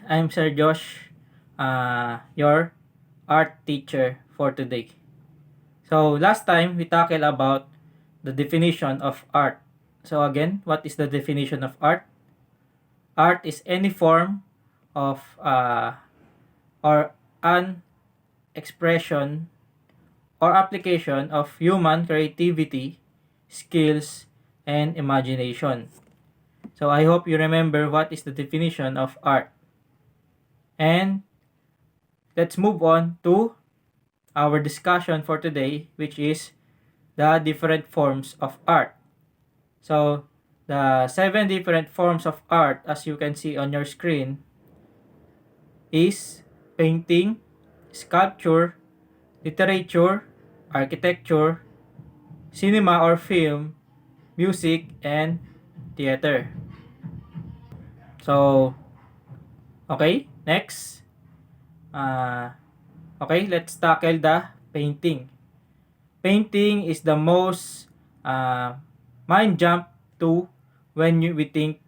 I'm Sir Josh, your art teacher for today. So, last time we tackled about the definition of art. So, again, what is the definition of art? Art is any form of or an expression or application of human creativity, skills, and imagination. So, I hope you remember what is the definition of art. And let's move on to our discussion for today, which is the different forms of art. So, the 7 different forms of art, as you can see on your screen, is painting, sculpture, literature, architecture, cinema or film, music, and theater. So, okay, next. Uh, okay, let's tackle the painting. Painting is the most mind jump to when we think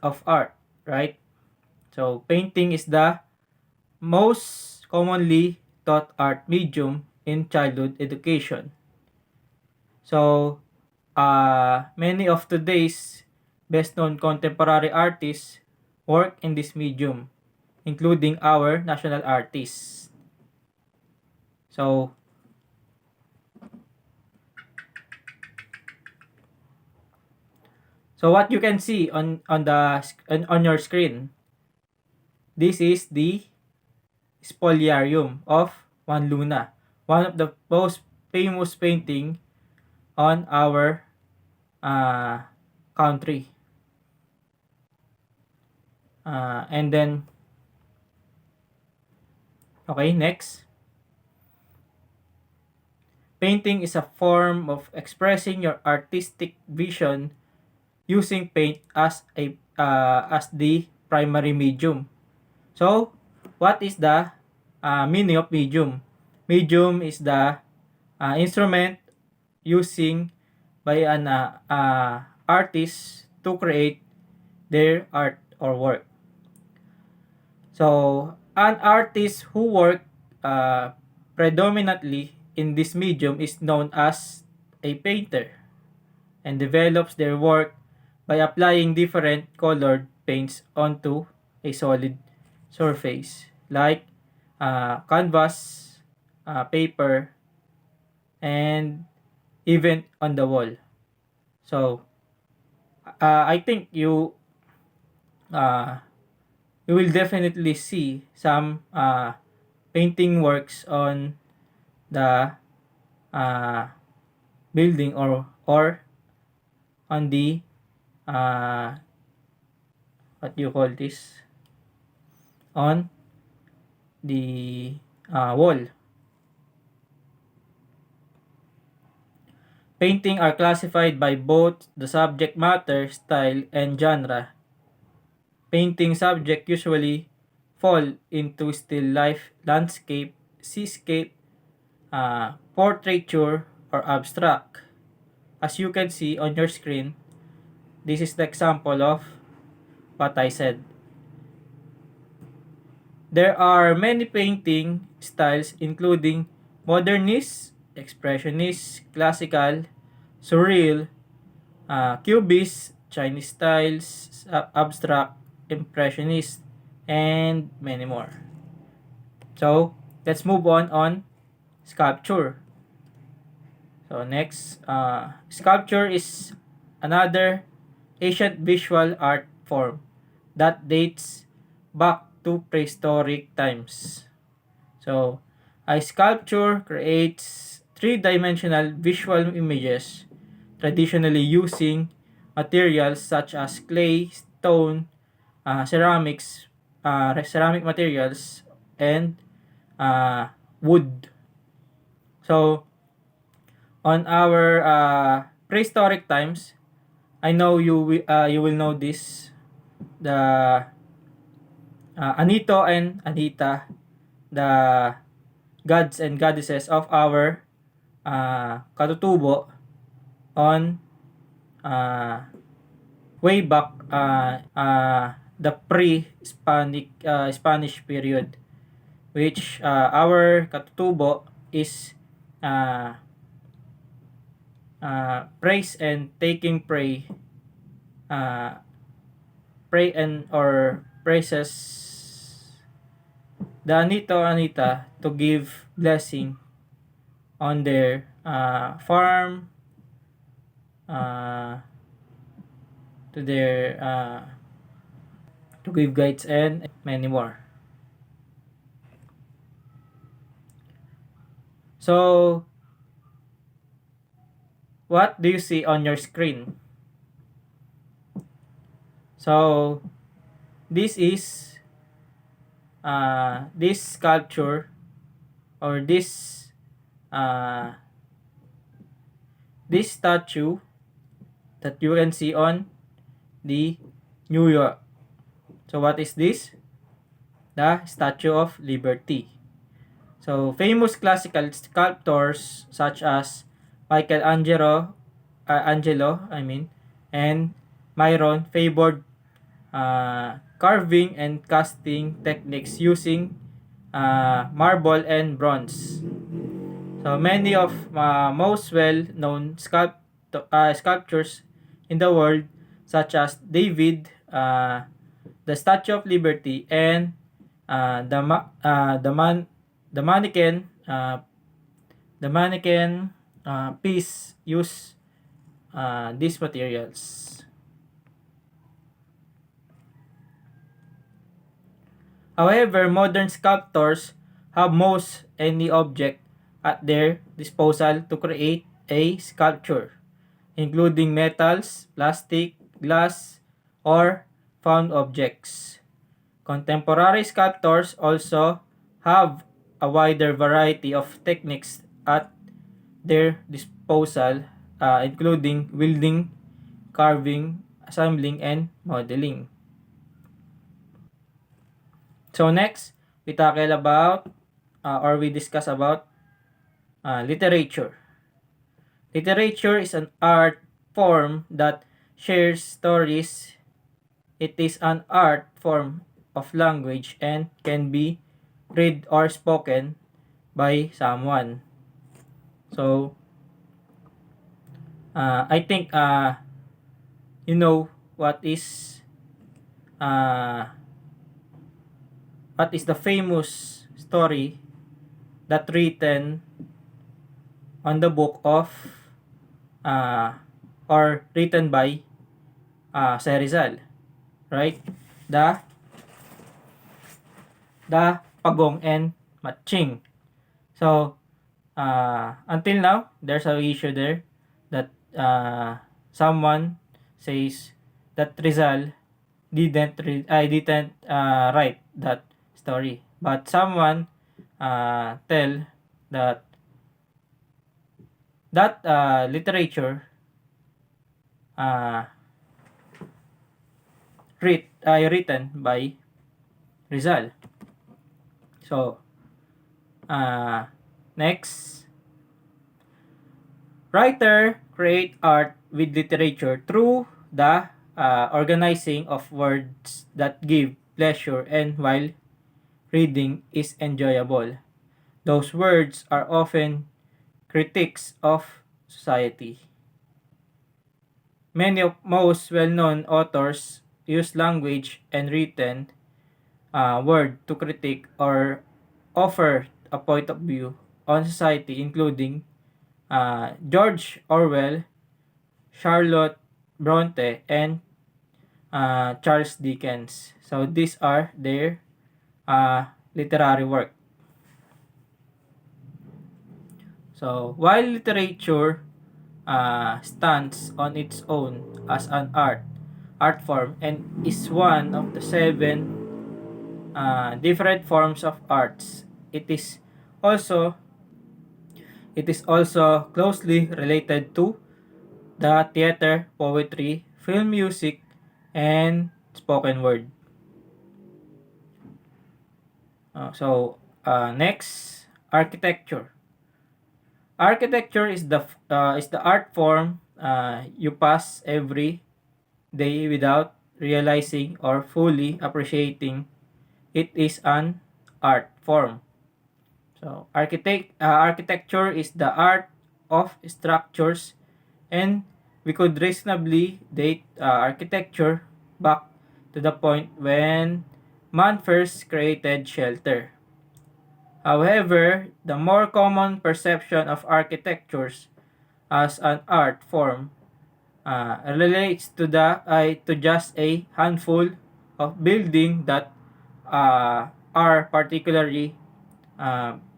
of art, right? So painting is the most commonly taught art medium in childhood education. So many of today's best known contemporary artists work in this medium, including our national artists. So what you can see on your screen, this is the Spoliarium of Juan Luna, one of the most famous painting on our uh, country. And then, okay, next. Painting is a form of expressing your artistic vision using paint as the primary medium. So, what is the meaning of medium? Medium is the instrument using by an artist to create their art or work. So, an artist who work predominantly in this medium is known as a painter and develops their work by applying different colored paints onto a solid surface like canvas, paper, and even on the wall. So, I think uh, you will definitely see some painting works on the uh, building or on the uh, what you call this, on the wall. Painting are classified by both the subject matter, style, and genre. Painting subject usually fall into still life, landscape, seascape, portraiture, or abstract. As you can see on your screen, this is the example of what I said. There are many painting styles including modernist, expressionist, classical, surreal, cubist, Chinese styles, abstract, impressionist, and many more. So, let's move on sculpture. So, next, sculpture is another ancient visual art form that dates back to prehistoric times. So, a sculpture creates three-dimensional visual images, traditionally using materials such as clay, stone, ceramic materials, and wood. So, on our prehistoric times, I know you will know this, the Anito and Anita, the gods and goddesses of our katutubo on way back the pre-Hispanic Spanish period, which our katutubo is uh, praise and taking uh, pray and or praises the Anita to give blessing on their farm, uh, to their to give guides and many more. So, what do you see on your screen? So, this is this sculpture or uh, this statue that you can see on the New York. So, what is this? The Statue of Liberty. So, famous classical sculptors such as Angelo, and Myron favored carving and casting techniques using marble and bronze. So, many of most well-known sculptures in the world, such as David, the Statue of Liberty, and the mannequin piece use these materials. However, modern sculptors have most any object at their disposal to create a sculpture, including metals, plastic, glass, or found objects. Contemporary sculptors also have a wider variety of techniques at their disposal, including welding, carving, assembling, and modeling. So next, we tackle about or we discuss about literature. Literature is an art form that shares stories. It is an art form of language and can be read or spoken by someone. So, I think you know uh, what is the famous story that written on the book of uh, or written by Rizal, right? The Pagong and Matching. So, until now, there's a issue there that someone says that Rizal didn't write that story, but someone tell that literature uh, written by Rizal. So, next, writer create art with literature through the organizing of words that give pleasure and while reading is enjoyable. Those words are often critiques of society. Most well-known authors use language and written word to critique or offer a point of view on society, including George Orwell, Charlotte Bronte, and Charles Dickens. So these are their literary work. So while literature stands on its own as an art form and is one of the 7 different forms of arts, also it is also closely related to the theater, poetry, film music, and spoken word. Next, architecture. Architecture is the art form you pass every day without realizing or fully appreciating it is an art form. So architecture is the art of structures, and we could reasonably date architecture back to the point when man first created shelter. However, the more common perception of architectures as an art form relates to just a handful of buildings that are particularly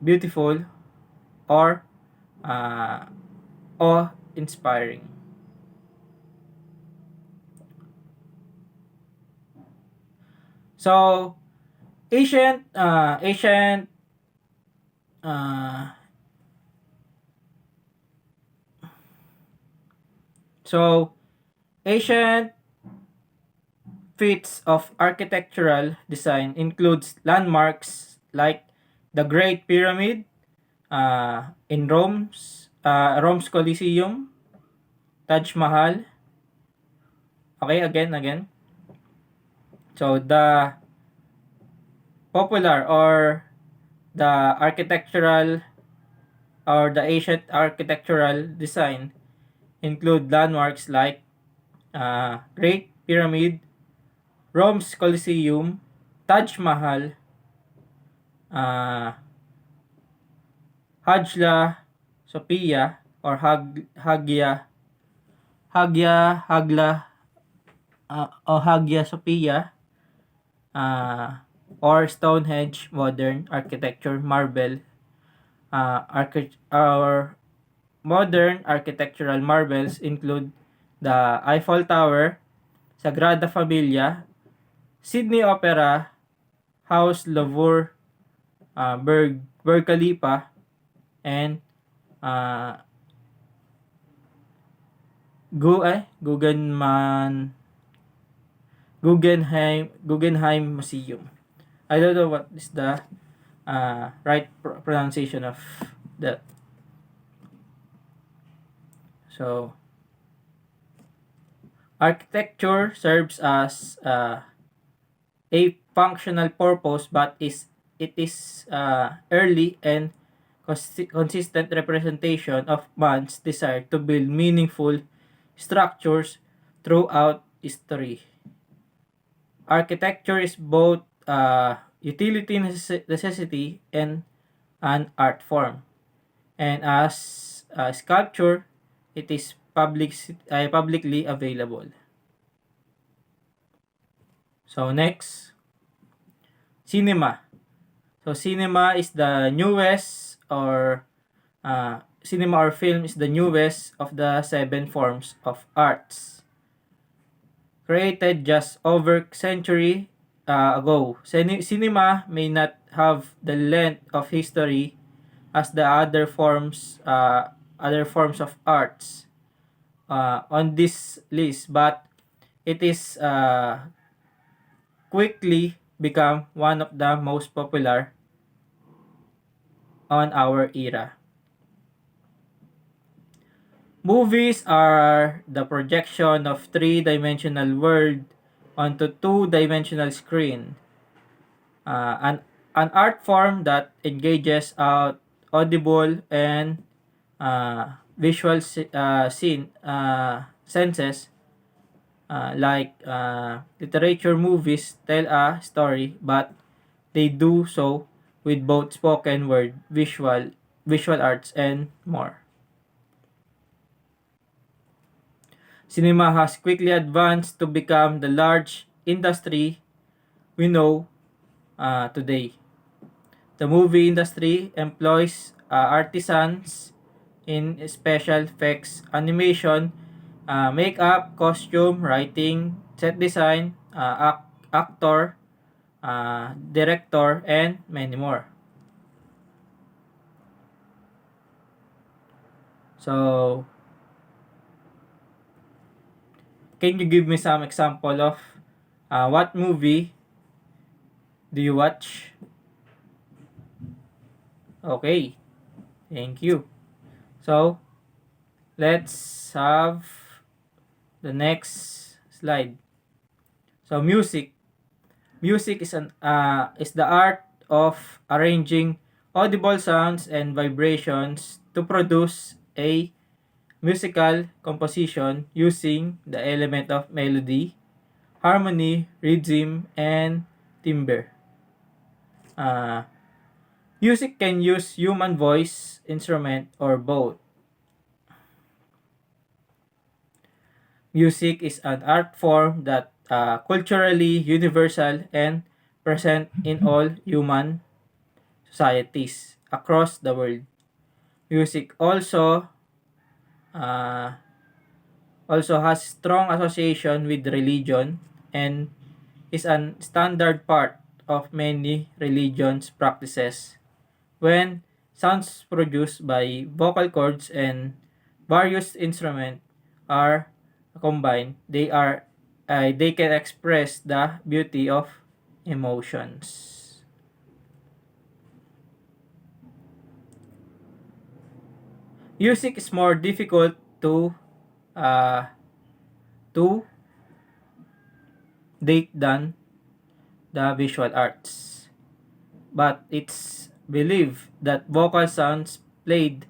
beautiful or uh, awe-inspiring. So uh, so ancient feats of architectural design includes landmarks like the Great Pyramid in Rome's Colosseum, Taj Mahal. Okay, again. So the popular or the architectural or the ancient architectural design include landmarks like Great Pyramid, Rome's Colosseum, Taj Mahal, uh, Hajla Sophia or Hagla o Hagia Sophia, uh, or Stonehenge modern architecture marble, our modern architectural marvels include the Eiffel Tower, Sagrada Familia, Sydney Opera House, Louvre, Burj Khalifa, and uh, Guggenman Guggenheim Museum. I don't know what is the right pronunciation of that. So architecture serves as a functional purpose, but it is early and consistent representation of man's desire to build meaningful structures throughout history. Architecture is both utility necessity and an art form. And as sculpture, it is publicly available. So next, cinema. So cinema is the newest cinema or film is the newest of the seven forms of arts. Created just over century ago, cinema may not have the length of history as the other forms of arts on this list, but it is quickly become one of the most popular on our era. Movies are the projection of three-dimensional world onto two-dimensional screen. An art form that engages audible and visual senses, like literature movies tell a story, but they do so with both spoken word, visual arts, and more. Cinema has quickly advanced to become the large industry we know today. The movie industry employs artisans in special effects, animation, makeup, costume, writing, set design, actor, director, and many more. So, can you give me some example of what movie do you watch? Okay, thank you. So, let's have the next slide. So music is the art of arranging audible sounds and vibrations to produce a musical composition using the element of melody, harmony, rhythm, and timbre. Uh, Music can use human voice, instrument, or both. Music is an art form that culturally universal and present in all human societies across the world. Music uh, also has strong association with religion and is an standard part of many religions practices. When sounds produced by vocal cords and various instruments are combined, they can express the beauty of emotions. Music is more difficult uh, to date than the visual arts, but it's believed that vocal sounds played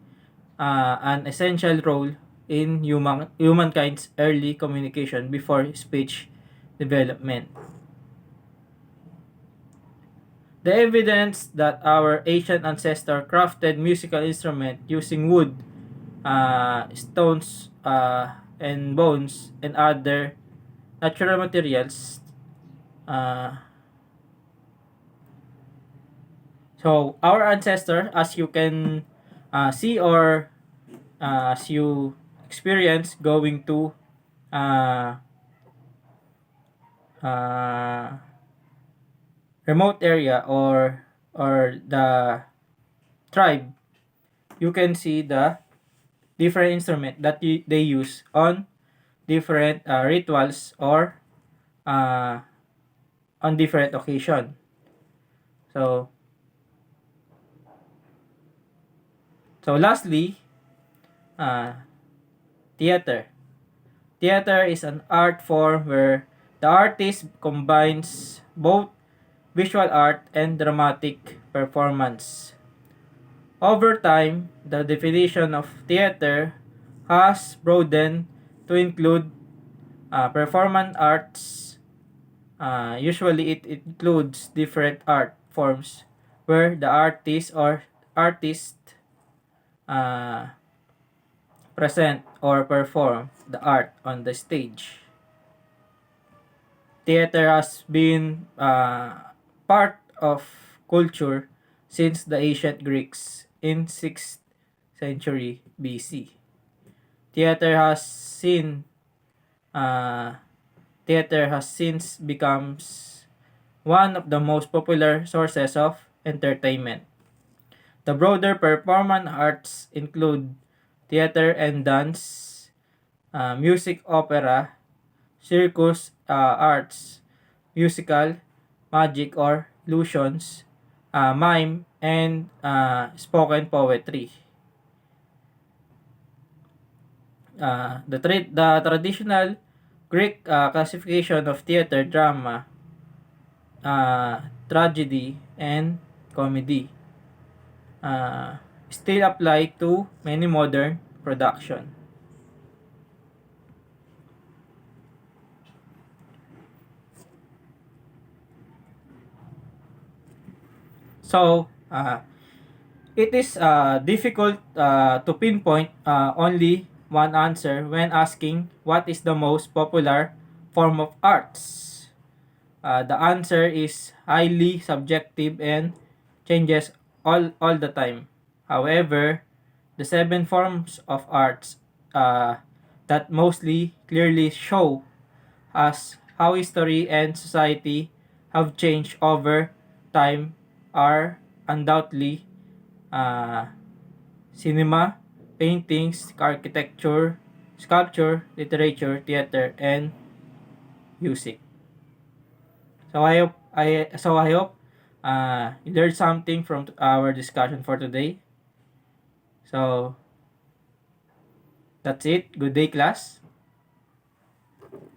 an essential role in humankind's early communication before speech development. The evidence that our ancient ancestor crafted musical instrument using wood, stones, and bones and other natural materials. Uh, so our ancestor, as you can see or as you experience going to uh, uh, remote area or the tribe, you can see the different instrument that they use on different rituals or uh, on different occasion. So lastly, uh, theater. Theater is an art form where the artist combines both visual art and dramatic performance. Over time, the definition of theater has broadened to include performance arts. Usually, it includes different art forms where the artist uh, present or perform the art on the stage. Theater has been part of culture since the ancient Greeks in 6th century BC. Theater has seen uh, Theater has since becomes one of the most popular sources of entertainment. The broader performance arts include theater and dance, music, opera, circus arts, musical, magic or illusions, mime, and spoken poetry. The traditional Greek classification of theater, drama, tragedy, and comedy uh, still apply to many modern production. So, it is difficult to pinpoint only one answer when asking what is the most popular form of arts. The answer is highly subjective and changes all the time. However, the seven forms of arts that mostly clearly show us how history and society have changed over time are undoubtedly uh, cinema, paintings, architecture, sculpture, literature, theater, and music. So I hope you learned something from our discussion for today. So that's it. Good day, class.